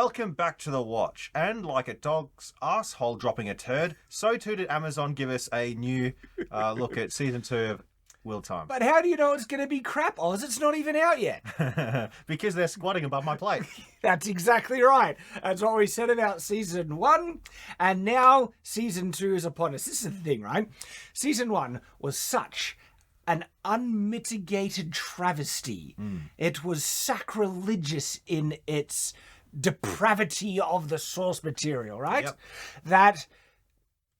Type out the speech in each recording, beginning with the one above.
Welcome back to The Watch. And like a dog's asshole dropping a turd, so too did Amazon give us a new look at Season 2 of Wheel of Time. But how do you know it's going to be crap, Oz? It's not even out yet. Because they're squatting above my plate. That's exactly right. That's what we said about Season 1. And now Season 2 is upon us. This is the thing, right? Season 1 was such an unmitigated travesty. It was sacrilegious in its depravity of the source material, right? Yep. That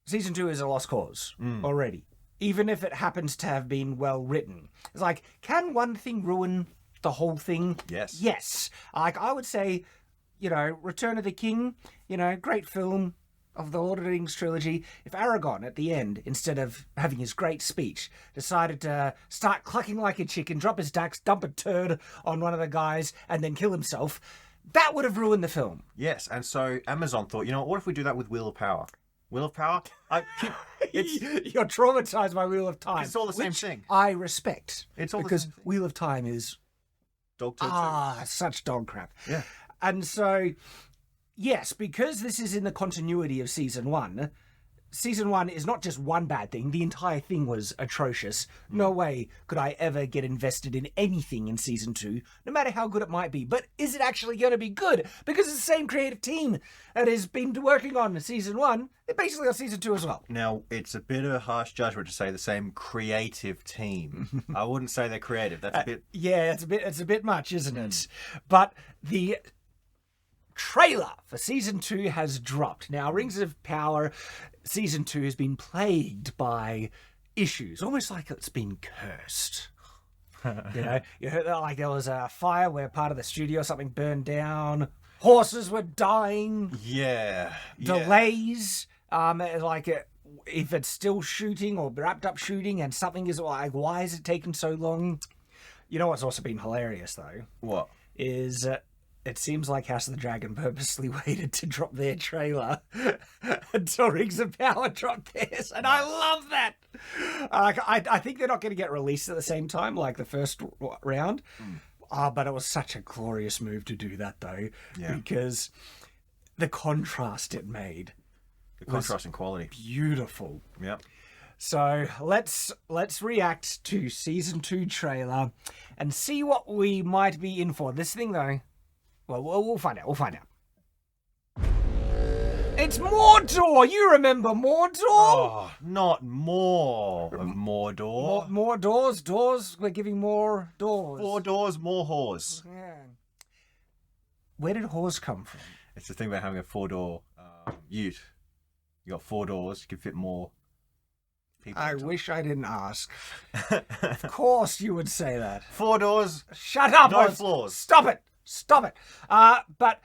Season 2 is a lost cause already. Even if it happens to have been well written. It's like, can one thing ruin the whole thing? Yes. Yes. Like, I would say, Return of the King, great film of the Lord of the Rings trilogy. If Aragorn, at the end, instead of having his great speech, decided to start clucking like a chicken, drop his dax, dump a turd on one of the guys, and then kill himself, that would have ruined the film. Yes, and so Amazon thought, what if we do that with Wheel of Power? Wheel of Power? You're traumatized by Wheel of Time. It's all the same which thing. I respect. It's all because the same thing. Wheel of Time is Dog turd such dog crap. Yeah. And so, yes, because this is in the continuity of Season 1, Season 1 is not just one bad thing. The entire thing was atrocious. No way could I ever get invested in anything in Season 2, no matter how good it might be. But is it actually going to be good? Because it's the same creative team that has been working on Season 1. They're basically on Season 2 as well. Now, it's a bit of a harsh judgment to say the same creative team. I wouldn't say they're creative. That's a bit... Yeah, it's a bit much, isn't it? But the trailer for Season 2 has dropped. Now, Rings of Power Season 2 has been plagued by issues, almost like it's been cursed. You heard that, like there was a fire where part of the studio or something burned down, horses were dying, delays, if it's still shooting or wrapped up shooting and something is like, why is it taking so long? You know what's also been hilarious though? What? Is it seems like House of the Dragon purposely waited to drop their trailer until Rings of Power dropped theirs, and I love that. I think they're not going to get released at the same time, like the first round. But it was such a glorious move to do that, though, because the contrast it made. The contrast in quality. Beautiful. Yep. So let's react to Season 2 trailer and see what we might be in for. This thing, though, well, we'll find out. We'll find out. It's Mordor! You remember Mordor? Oh, not more of Mordor. More doors? Doors? We're giving more doors. 4 doors, more whores. Yeah. Where did whores come from? It's the thing about having a 4-door ute. You got 4 doors, you can fit more people. I wish I didn't ask. Of course you would say that. 4 doors, Shut up! no Oz. floors. Stop it! But,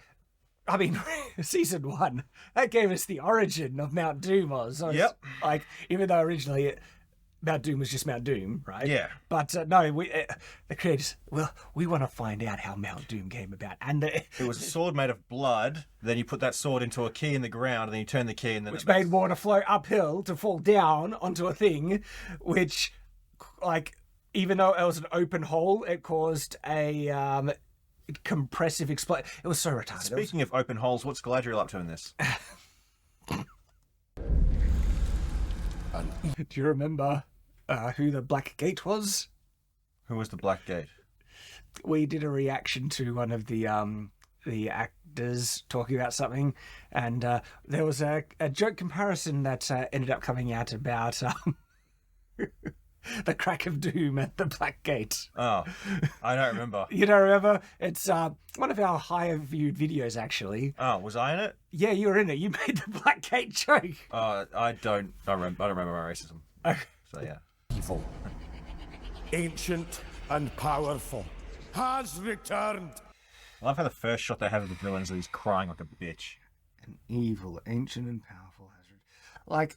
I mean, Season 1, that gave us the origin of Mount Doom, Oz. Yep. Like, even though originally Mount Doom was just Mount Doom, right? Yeah. But, no, the creators, we want to find out how Mount Doom came about. And It was a sword made of blood, then you put that sword into a key in the ground, and then you turn the key, and then... which made water flow uphill to fall down onto a thing, which, like, even though it was an open hole, it caused a... compressive explosion. It was so retarded. Speaking of open holes, what's Galadriel up to in this? Do you remember who the Black Gate was? Who was the Black Gate? We did a reaction to one of the actors talking about something, and there was a joke comparison that ended up coming out about the crack of doom at the Black Gate. Oh, I don't remember. You don't remember? It's one of our higher viewed videos, actually. Oh, was I in it? Yeah, you were in it. You made the Black Gate joke. I don't remember my racism. So yeah. Evil, ancient and powerful, has returned. I love how the first shot they have of the villains is he's crying like a bitch. An evil, ancient, and powerful hazard. Like,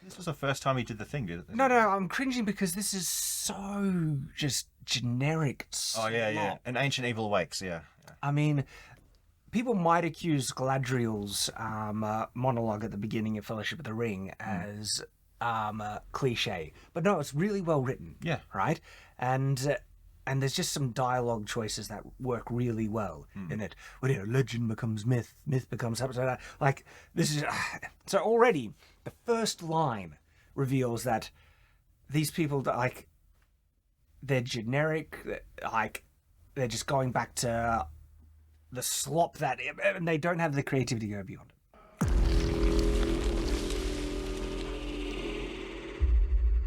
this was the first time he did the thing, did it? no, I'm cringing because this is so just generic. Oh, yeah. An ancient evil awakes, yeah. I mean, people might accuse Galadriel's monologue at the beginning of Fellowship of the Ring as cliche, but no, it's really well written. Yeah. Right? And And there's just some dialogue choices that work really well in it. Well, legend becomes myth, myth becomes like this is so already the first line reveals that these people like they're generic, like they're just going back to the slop that, and they don't have the creativity to go beyond it.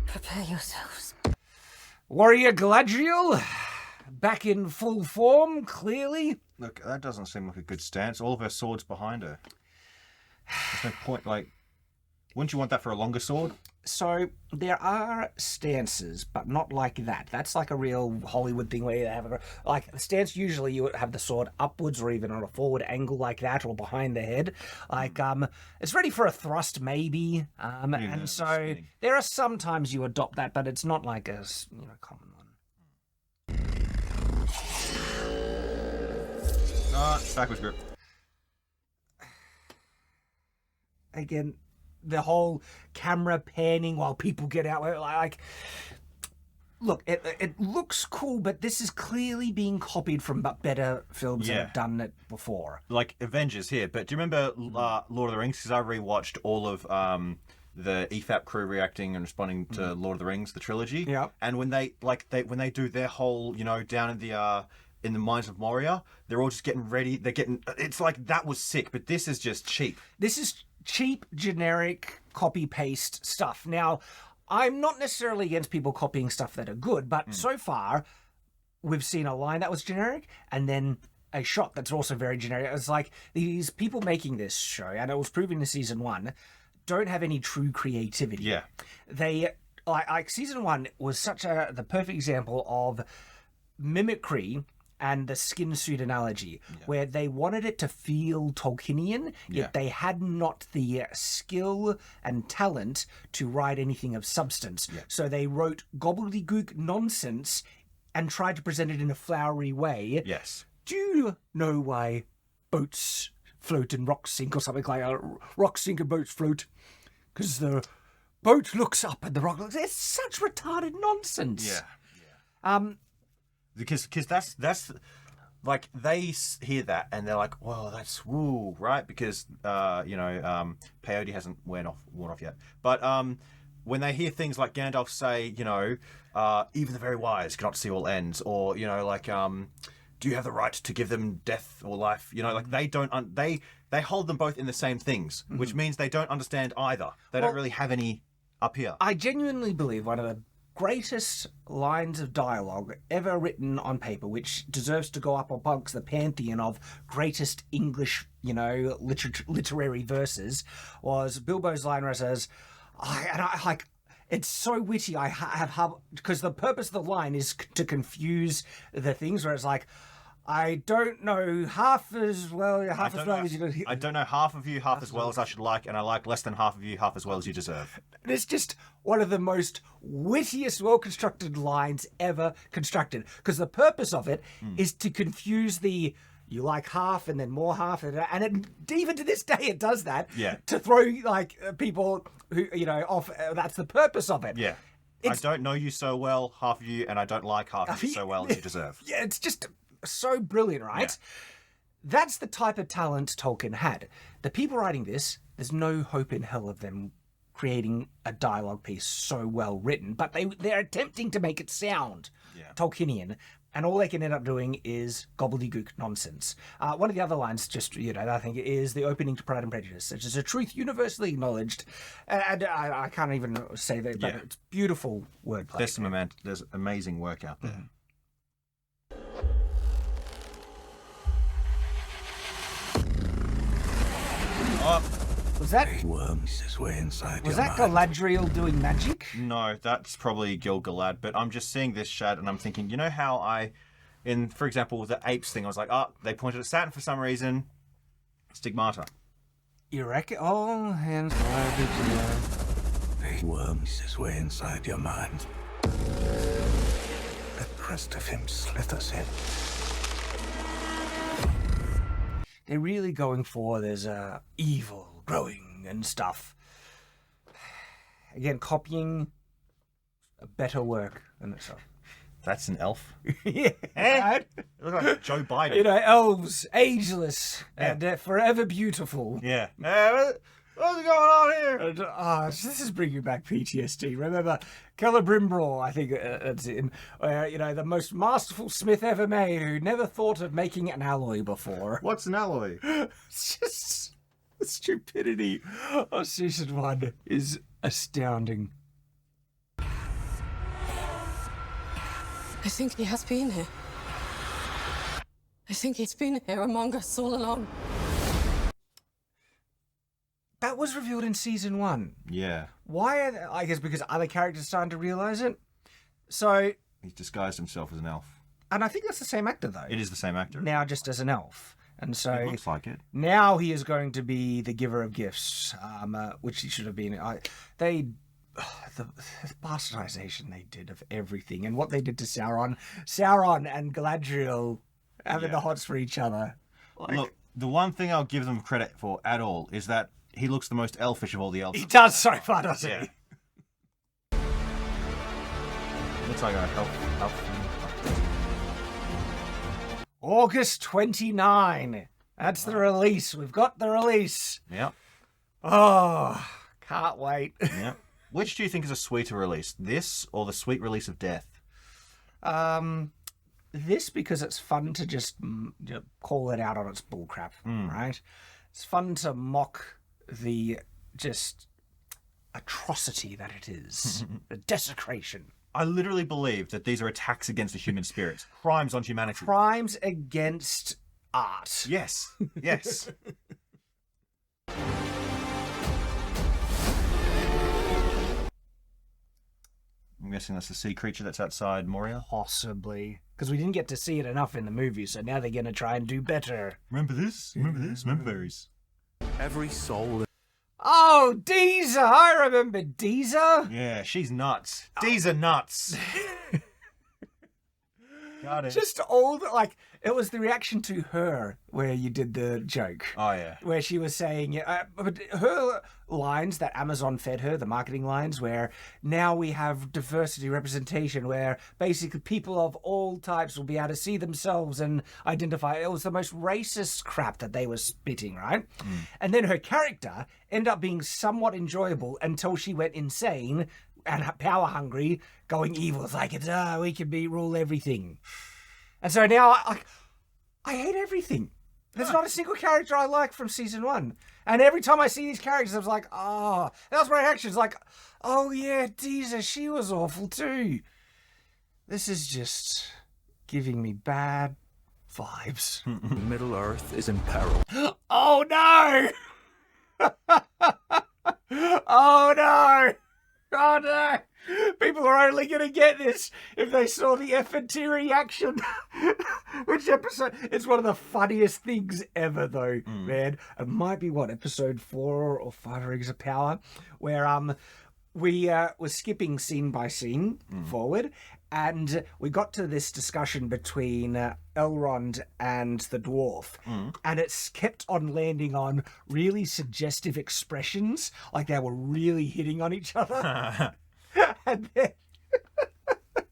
Prepare yourselves. Warrior Galadriel, back in full form, clearly. Look, that doesn't seem like a good stance. All of her swords behind her. There's no point, like... Wouldn't you want that for a longer sword? So, there are stances, but not like that. That's like a real Hollywood thing where you have like, the stance, usually you would have the sword upwards or even on a forward angle like that or behind the head. Like, it's ready for a thrust, maybe. And so, spinning. there are some times you adopt that, but it's not like a, common one. Backwards grip. Again, the whole camera panning while people get out, like, look, it looks cool, but this is clearly being copied from better films that have done it before. Like Avengers here, but do you remember Lord of the Rings? Because I rewatched all of the EFAP crew reacting and responding to Lord of the Rings, the trilogy. Yeah. And when they do their whole, down in the mines of Moria, they're all just getting ready. It's like that was sick, but this is just cheap. This is cheap, generic, copy-paste stuff. Now, I'm not necessarily against people copying stuff that are good, but so far, we've seen a line that was generic, and then a shot that's also very generic. It's like these people making this show, and it was proven in season 1, don't have any true creativity. Yeah. They, like season 1 was the perfect example of mimicry and the skin suit analogy, where they wanted it to feel Tolkienian, yet they had not the skill and talent to write anything of substance. Yeah. So they wrote gobbledygook nonsense and tried to present it in a flowery way. Yes. Do you know why boats float and rocks sink, or something like that? Rocks sink and boats float? Because the boat looks up and the rock looks... It's such retarded nonsense. Yeah. Because that's like they hear that and they're like, well, that's woo, right? Because peyote hasn't worn off yet. But when they hear things like Gandalf say, even the very wise cannot see all ends, or do you have the right to give them death or life? Like they don't. They hold them both in the same things, which means they don't understand either. They don't really have any up here. I genuinely believe one of the greatest lines of dialogue ever written on paper, which deserves to go up amongst the pantheon of greatest English, literary verses, was Bilbo's line where it says, it's so witty. I have because the purpose of the line is to confuse the things, where it's like, I don't know half as well as you. I don't know half of you half as well as I should like, and I like less than half of you half as well as you deserve. It's just one of the most wittiest, well-constructed lines ever constructed. Because the purpose of it is to confuse you like half and then more half, and even to this day it does that. Yeah. To throw people who off. That's the purpose of it. Yeah. I don't know you so well, half of you, and I don't like half of you so well as you deserve. Yeah, it's just so brilliant, right? Yeah. That's the type of talent Tolkien had. The people writing this, there's no hope in hell of them creating a dialogue piece so well written, but they're attempting to make it sound Tolkienian, and all they can end up doing is gobbledygook nonsense. One of the other lines, I think, is the opening to Pride and Prejudice, which is a truth universally acknowledged, and I can't even say that, but it's beautiful wordplay. There's amazing work out there. Was that worms his way inside was that Galadriel doing magic? No, that's probably Gil-galad, but I'm just seeing this, Shad, and I'm thinking, how for example, the apes thing, I was like, they pointed at Saturn for some reason. Stigmata. You reckon? Oh, hands He worms his way inside your mind. The crest of him slithers in. They're really going for there's evil growing and stuff. Again, copying a better work than itself. That's an elf. Yeah. It looks like Joe Biden. You know, elves, ageless and forever beautiful. Yeah. What's going on here? And, this is bringing back PTSD. Remember, Celebrimbraw, I think that's him, where, you know, the most masterful smith ever made who never thought of making an alloy before. What's an alloy? It's just the stupidity of season 1 is astounding. I think he has been here. I think he's been here among us all along. That was revealed in season 1. Yeah. Why? I guess because other characters starting to realise it. So, He's disguised himself as an elf. and I think that's the same actor though. It is the same actor. Now just as an elf. And so It looks like it. now he is going to be the giver of gifts, which he should have been. The bastardization they did of everything, and what they did to Sauron and Galadriel having the hots for each other. Look, the one thing I'll give them credit for at all is that he looks the most elfish of all the elves. He does so far, doesn't Yeah. he? Looks like a elf. August 29. That's the release. We've got the release. Yeah. Oh, can't wait. Yeah. Which do you think is a sweeter release? This or the sweet release of death? This because it's fun to just call it out on its bullcrap, right? It's fun to mock the just atrocity that it is, the desecration. I literally believe that these are attacks against the human spirit, crimes on humanity. Crimes against art. Yes. Yes. I'm guessing that's the sea creature that's outside Moria. Possibly. Because we didn't get to see it enough in the movie, so now they're going to try and do better. Remember this? Remember this? Remember those? Every soul. Oh, Deezer! I remember Deezer. Yeah, she's nuts. These are nuts. Got it. Just all the, it was the reaction to her where you did the joke. Oh, yeah. Where she was saying, but her lines that Amazon fed her, the marketing lines, where now we have diversity representation, where basically people of all types will be able to see themselves and identify. It was the most racist crap that they were spitting, right? And then her character ended up being somewhat enjoyable until she went insane and power hungry, going evil. It's like, we can rule everything. And so now I hate everything. There's not a single character I like from season 1. And every time I see these characters, I was like, that was my reaction. It's like, oh yeah, Deezer, she was awful too. This is just giving me bad vibes. Middle Earth is in peril. Oh no! Oh no! Oh no! People are only going to get this if they saw the F&T reaction. Which episode? It's one of the funniest things ever, though, man. It might be, episode 4 or 5 Rings of Power, where we were skipping scene by scene forward, and we got to this discussion between Elrond and the dwarf, and it's kept on landing on really suggestive expressions, like they were really hitting on each other. And then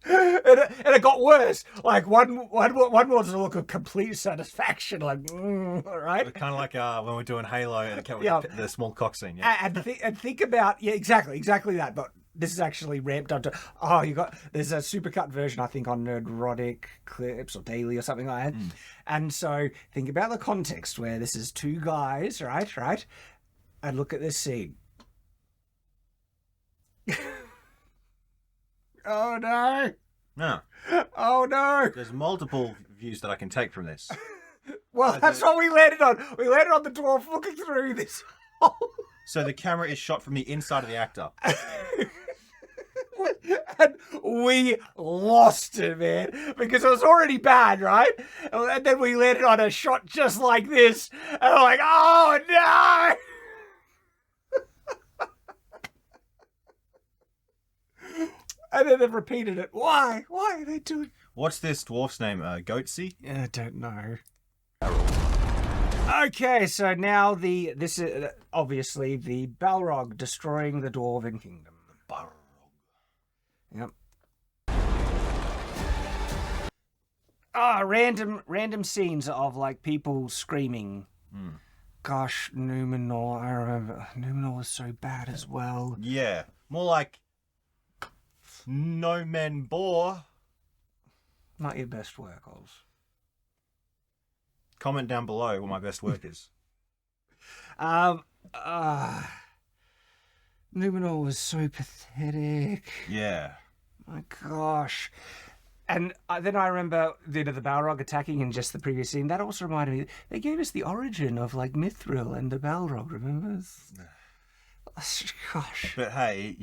and it got worse. Like one was a look of complete satisfaction, like right. Kind of like when we're doing Halo and the small cock scene. Yeah. And think about exactly that. But this is actually ramped up to there's a supercut version I think on Nerdrotic Clips or Daily or something like that. And so think about the context where this is two guys, right, and look at this scene. Oh no! No. Oh no! There's multiple views that I can take from this. Well, that's what we landed on. We landed on the dwarf looking through this hole. So the camera is shot from the inside of the actor. And we lost it, man, because it was already bad, right? And then we landed on a shot just like this, and I'm like, oh no! And then they've repeated it. Why? Why are they doing? What's this dwarf's name? Goatsy? I don't know. Okay, so now this is obviously the Balrog destroying the Dwarven Kingdom. Balrog. Yep. random scenes of like people screaming. Gosh, Numenor. I remember Numenor was so bad as well. Yeah, more like No Men Bore. Not your best work, Oz. Comment down below what my best work is. Numenor was so pathetic. Yeah. My gosh. And then I remember the Balrog attacking in just the previous scene. That also reminded me, they gave us the origin of like Mithril and the Balrog, remember? Gosh. But hey,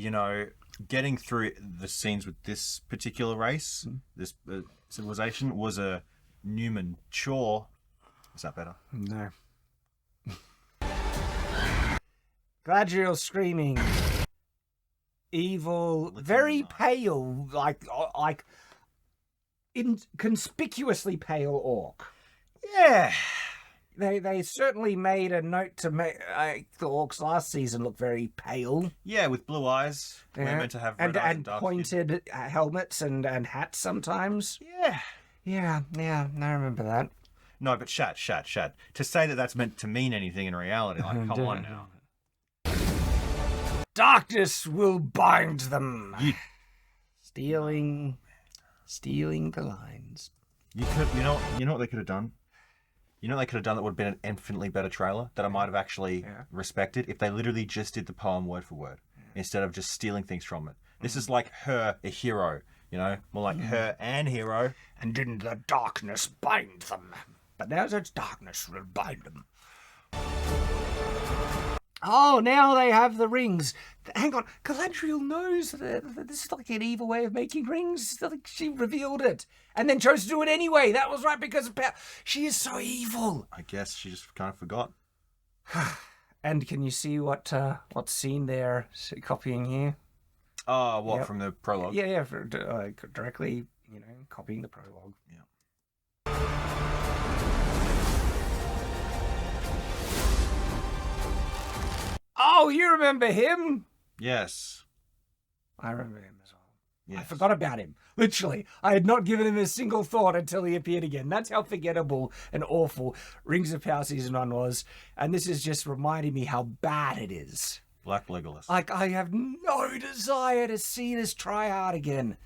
getting through the scenes with this particular race, this civilization, was a Newman chore. Is that better? No. Galadriel screaming. Evil, very pale, like inconspicuously pale orc. Yeah. They certainly made a note to make the orcs last season look very pale. Yeah, with blue eyes. Yeah. We're meant to have red eyes and dark pointed skin. helmets and hats sometimes. Yeah. Yeah, I remember that. No, but Shad. To say that that's meant to mean anything in reality, like, come on now. Darkness will bind them. Stealing the lines. You know what they could have done? You know what they could have done that would have been an infinitely better trailer that I might have actually respected if they literally just did the poem word for word instead of just stealing things from it. This is like her, a hero, more like her and hero. And didn't the darkness bind them? But now such darkness will bind them. Oh, now they have the rings. Hang on, Galadriel knows that this is like an evil way of making rings. Like she revealed it and then chose to do it anyway. That was right because of power. She is so evil. I guess she just kind of forgot. And can you see what scene they're copying here? Oh, what, from the prologue? Yeah, directly, copying the prologue. Yeah. Oh, you remember him? Yes. I remember him as well. Yes. I forgot about him. Literally. I had not given him a single thought until he appeared again. That's how forgettable and awful Rings of Power Season 1 was. And this is just reminding me how bad it is. Black Legolas. Like, I have no desire to see this tryhard again.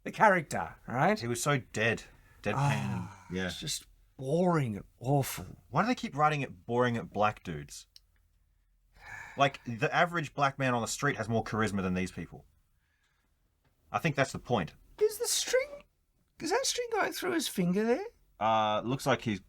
The character, right? He was so deadpan. Yeah. It's just boring and awful. Why do they keep writing it boring at black dudes? Like, the average black man on the street has more charisma than these people. I think that's the point. Is that string going through his finger there? Looks like he's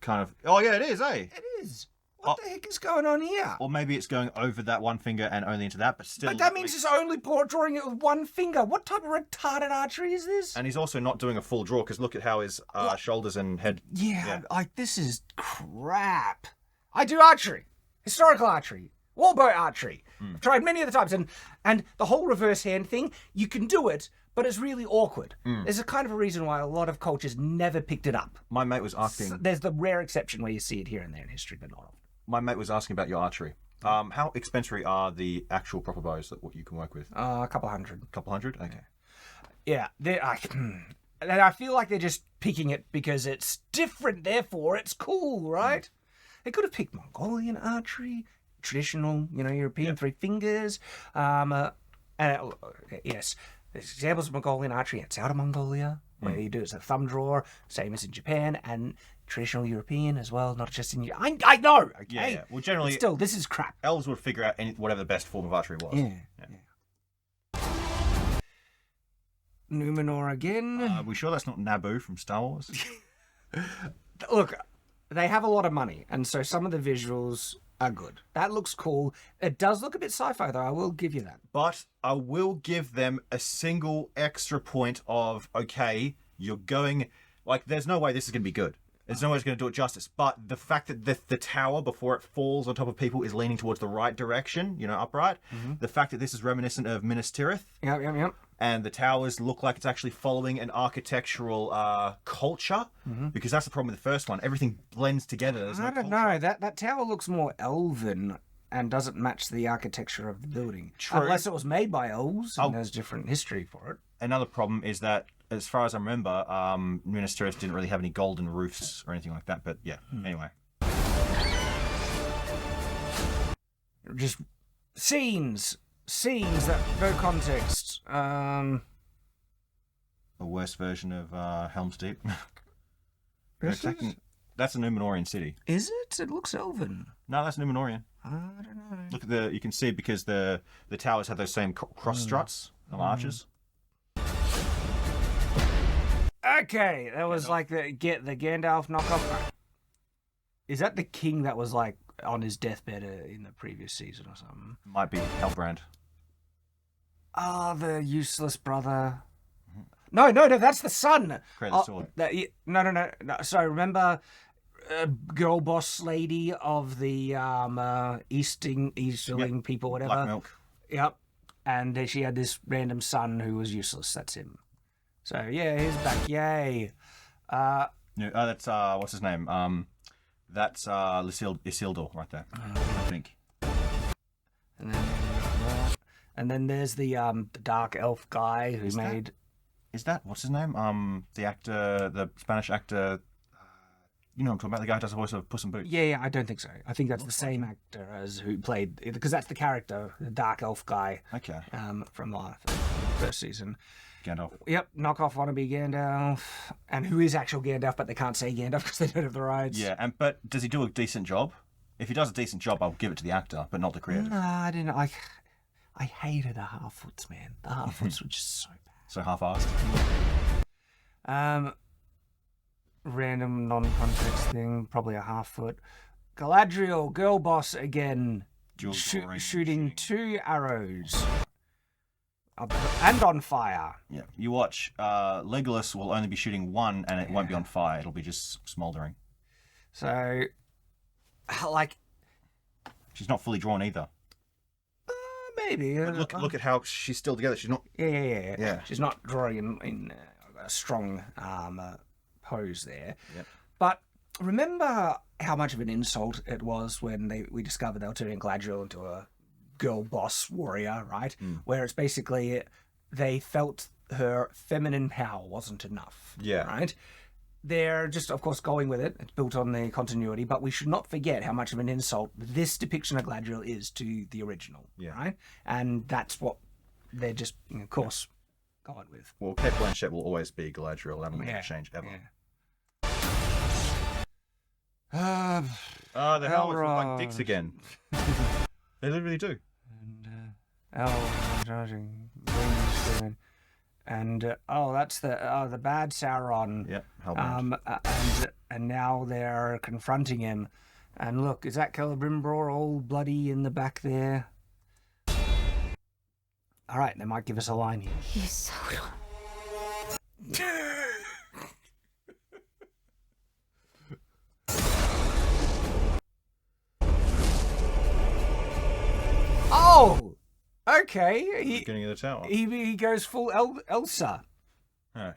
kind of... Oh, yeah, it is, eh? It is. What the heck is going on here? Or maybe it's going over that one finger and only into that, but still... But that means he's only drawing it with one finger. What type of retarded archery is this? And he's also not doing a full draw, because look at how his shoulders and head... Yeah, like, this is crap. I do archery. Historical archery. Warbow archery. I've tried many of the times, and the whole reverse hand thing, you can do it, but it's really awkward. There's a kind of a reason why a lot of cultures never picked it up. My mate was asking... There's the rare exception where you see it here and there in history, but not often. My mate was asking about your archery. How expensive are the actual proper bows that you can work with? A couple hundred. Couple hundred? Okay. Yeah, I feel like they're just picking it because it's different, therefore it's cool, right? They could have picked Mongolian archery, traditional, European three fingers. Yes, there's examples of Mongolian archery outside of Mongolia, where you do it as a thumb drawer, same as in Japan, and traditional European as well, not just in... I know, okay? Yeah. Well, generally... But still, this is crap. Elves would figure out whatever the best form of archery was. Yeah. Numenor again. Are we sure that's not Naboo from Star Wars? Look, they have a lot of money, and so some of the visuals are good. That looks cool. It does look a bit sci-fi, though. I will give you that. But I will give them a single extra point of, okay, you're going... Like, there's no way this is going to be good. There's no way it's going to do it justice. But the fact that the tower, before it falls on top of people, is leaning towards the right direction, upright. The fact that this is reminiscent of Minas Tirith. Yep. And the towers look like it's actually following an architectural culture. Because that's the problem with the first one. Everything blends together. There's I don't know. That tower looks more elven and doesn't match the architecture of the building. True. Unless it was made by elves and there's different history for it. Another problem is that as far as I remember, Minas Tirith didn't really have any golden roofs or anything like that. But yeah, anyway. Just scenes that no context. A worse version of Helm's Deep. Is it? That's a Númenorian city. Is it? It looks elven. No, that's Númenorian. I don't know. Look at you can see because the towers have those same cross struts and arches. Okay, that was like the Gandalf knockoff. Is that the king that was like on his deathbed in the previous season or something? Might be Halbrand. Ah, the useless brother. No, that's the son. Create the sword. No. So remember, girl boss lady of the Easterling people, whatever. Black milk. Yep. And she had this random son who was useless. That's him. So yeah, he's back. Yay. That's what's his name? That's Isildur right there. I think. And then there's the dark elf guy who made. Is that what's his name? The actor, the Spanish actor. You know what I'm talking about, the guy who does the voice of Puss in Boots. Yeah, I don't think so. I think that's the same actor as who played, because that's the character, the dark elf guy. Okay. From the first season. Gandalf. Yep, knockoff wannabe Gandalf, and who is actual Gandalf, but they can't say Gandalf because they don't have the rights. Yeah, but does he do a decent job? If he does a decent job, I'll give it to the actor, but not the creator. No, I didn't. I hated the half-foots, man. The half-foots were just so bad. So half-assed. Random non-context thing, probably a half-foot. Galadriel, girl boss again, shooting 2 arrows. And on fire. Yeah, you watch. Legolas will only be shooting 1, and it won't be on fire. It'll be just smouldering. So, like, she's not fully drawn either. Maybe. But look at how she's still together. She's not. Yeah. She's not drawing in a strong pose there. Yep. But remember how much of an insult it was when we discovered they were turning Galadriel into a girl boss warrior, right? Where it's basically they felt her feminine power wasn't enough. Yeah. Right? They're just, of course, going with it. It's built on the continuity, but we should not forget how much of an insult this depiction of Galadriel is to the original, right? And that's what they're just, of course, going with. Well, Kate Blanchett will always be Galadriel. That will never change ever. Yeah. The helmets look like dicks again. They literally do. And that's the bad Sauron. Yep. And now they're confronting him. And look, is that Celebrimbor all bloody in the back there? All right, they might give us a line here. He's Sauron. Oh, okay. Beginning of the tower. He goes full Elsa. Right.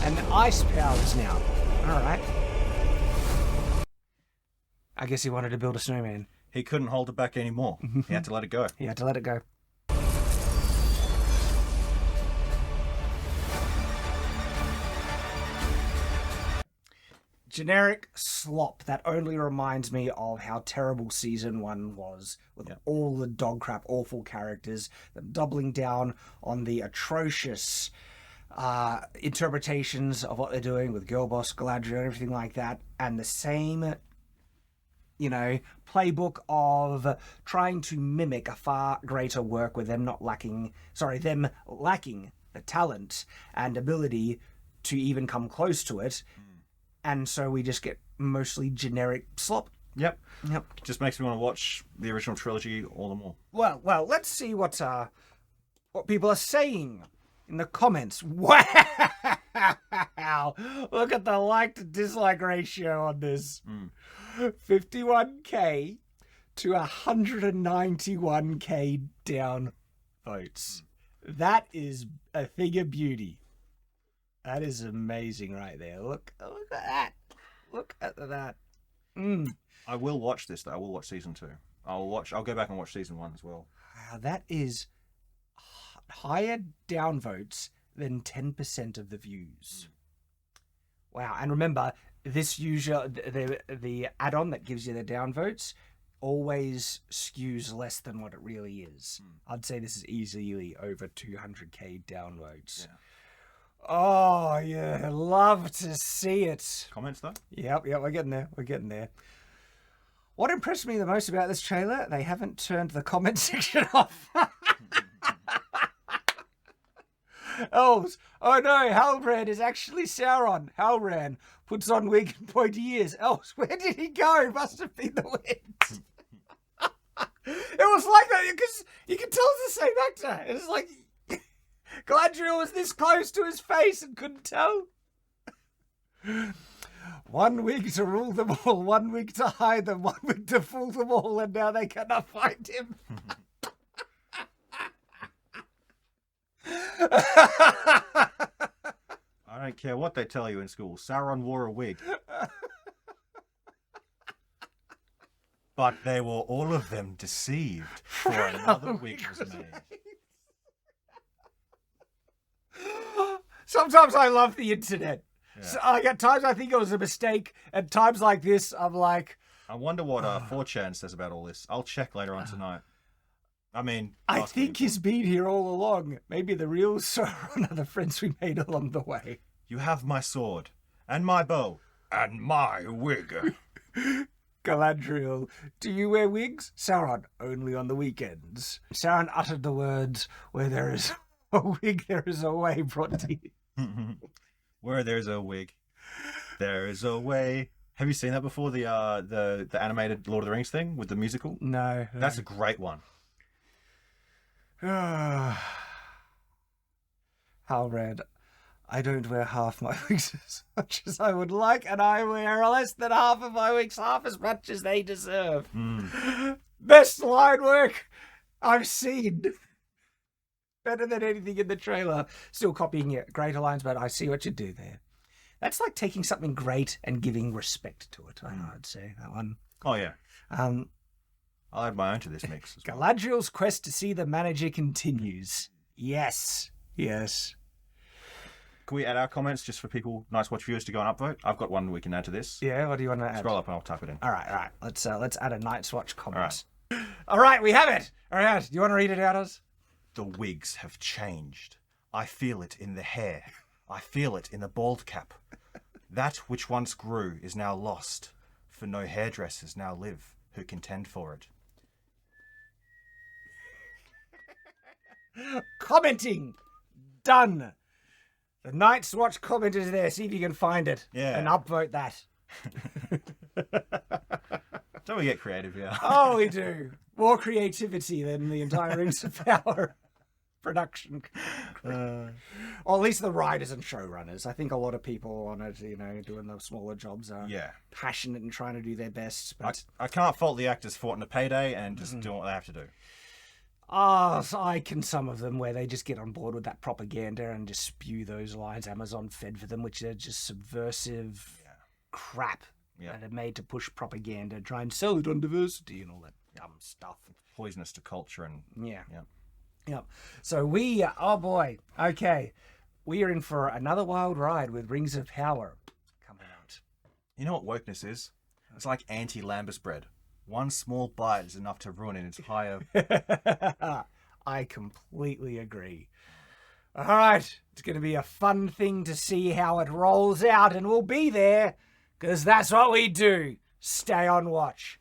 And ice powers now. All right. I guess he wanted to build a snowman. He couldn't hold it back anymore. He had to let it go. He had to let it go. Generic slop that only reminds me of how terrible season 1 was, with all the dog crap, awful characters, them doubling down on the atrocious interpretations of what they're doing with Girl Boss, Galadriel, and everything like that, and the same, playbook of trying to mimic a far greater work with them lacking the talent and ability to even come close to it. And so we just get mostly generic slop. Yep. Just makes me want to watch the original trilogy all the more. Well, let's see what people are saying in the comments. Wow! Look at the like to dislike ratio on this. 51k to 191k down votes. That is a thing of beauty. That is amazing right there. Look at that. Look at that. I will watch this though. I will watch season 2. I'll go back and watch season 1 as well. Wow, that is higher downvotes than 10% of the views. Wow. And remember, this usually, the add-on that gives you the downvotes always skews less than what it really is. I'd say this is easily over 200k downvotes. Yeah. Oh, yeah. Love to see it. Comments though? Yep, we're getting there. What impressed me the most about this trailer, they haven't turned the comment section off. Elves. Oh no, Halbrand is actually Sauron. Halbrand puts on wig and pointy ears. Elves, where did he go? Must have been the wind. It was like that because you can tell it's the same actor. It's like Galadriel was this close to his face and couldn't tell. One wig to rule them all, one wig to hide them, one wig to fool them all, and now they cannot find him. I don't care what they tell you in school. Sauron wore a wig. But they were all of them deceived, for another wig was made. Sometimes I love the internet. Yeah. So, like, at times I think it was a mistake. At times like this, I'm like... I wonder what 4chan says about all this. I'll check later on tonight. I mean... I think he's been here all along. Maybe the real Sauron are the friends we made along the way. You have my sword, and my bow, and my wig. Galadriel, do you wear wigs? Sauron, only on the weekends. Sauron uttered the words, where there is a wig, there is a way, brought to you. Where there's a wig, there is a way. Have you seen that before? The animated Lord of the Rings thing with the musical? No. That's a great one. Halbrand, I don't wear half my wigs as much as I would like, and I wear less than half of my wigs half as much as they deserve. Best line work I've seen. Better than anything in the trailer. Still copying it. Greater lines, but I see what you do there. That's like taking something great and giving respect to it, I'd say, that one. Oh, yeah. Um, I'll add my own to this mix as well. Galadriel's quest to see the manager continues. Yes. Can we add our comments just for people, Nice Watch viewers, to go and upvote? I've got one we can add to this. Yeah, what do you want to add? Scroll up and I'll type it in. All right. Let's add a Night's Watch comment. All right, we have it. All right, do you want to read it out, Oz? The wigs have changed. I feel it in the hair. I feel it in the bald cap. That which once grew is now lost, for no hairdressers now live who contend for it. Commenting. Done. The Night's Watch comment is there. See if you can find it. Yeah. And upvote that. Don't we get creative here? Oh, we do. More creativity than the entire Rings of Power production. Or at least the writers and showrunners. I think a lot of people on it, doing the smaller jobs are passionate and trying to do their best. But I can't fault the actors for wanting a payday and just doing what they have to do. So I can some of them where they just get on board with that propaganda and just spew those lines Amazon fed for them, which are just subversive crap that are made to push propaganda, try and sell it on diversity and all that dumb stuff. Poisonous to culture and... Yeah. So we, oh boy, okay. We are in for another wild ride with Rings of Power coming out. You know what wokeness is? It's like anti-lambus bread. One small bite is enough to ruin an entire... I completely agree. All right, it's going to be a fun thing to see how it rolls out, and we'll be there, because that's what we do. Stay on watch.